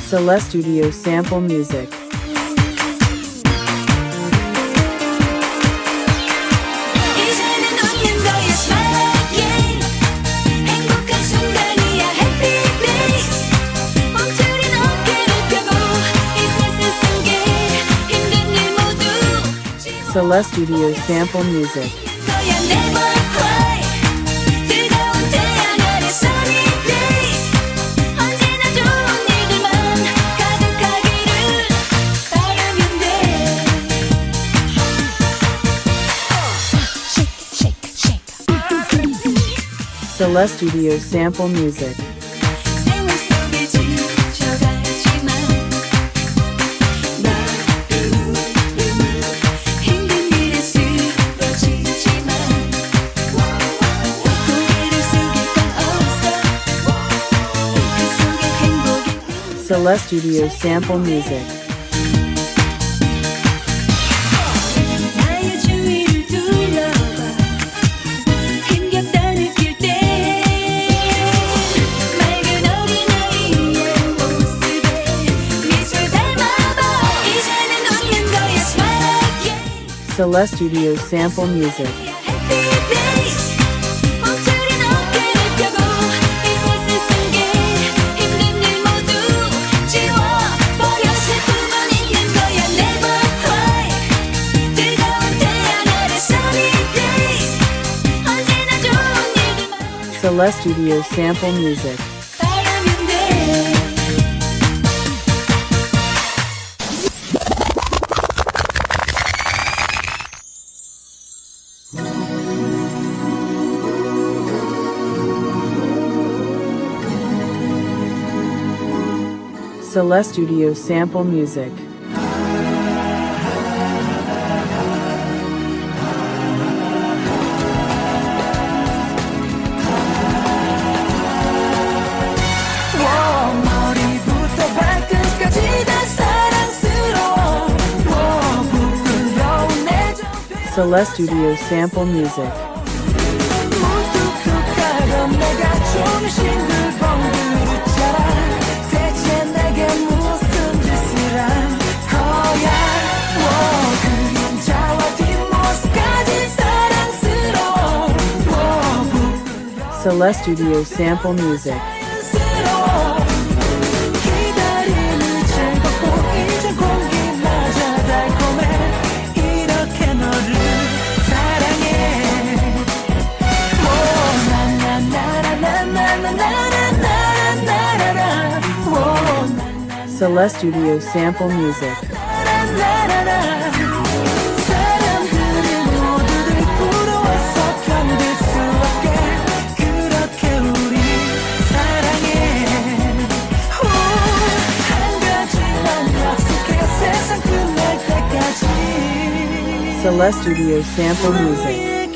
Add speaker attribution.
Speaker 1: Celesstudio sample music. Celesstudio sample music. Celesstudio sample music. Celesstudio sample music. Celesstudio sample music. Celesstudio sample music. Celesstudio sample music.
Speaker 2: 머리부터 발끝까지 다 사랑스러워 부끄러운 내
Speaker 1: Celesstudio sample music.
Speaker 2: 무뚝뚝하던 내가 조금씩 벙그릇잖아 대체 내게 무슨 짓을 한 거야 그림자와 뒷모습까지 사랑스러워
Speaker 1: Celesstudio sample music.
Speaker 2: 기다림이 즐겁고 이제 공기마저 달콤해 이렇게 너를 사랑해
Speaker 1: Celesstudio sample music.
Speaker 2: 사람들이 모두들 부러워서 견딜 수 없게 그렇게 우리 사랑해 한 가지만 약속해 세상 끝날 때까지
Speaker 1: Celesstudio sample music.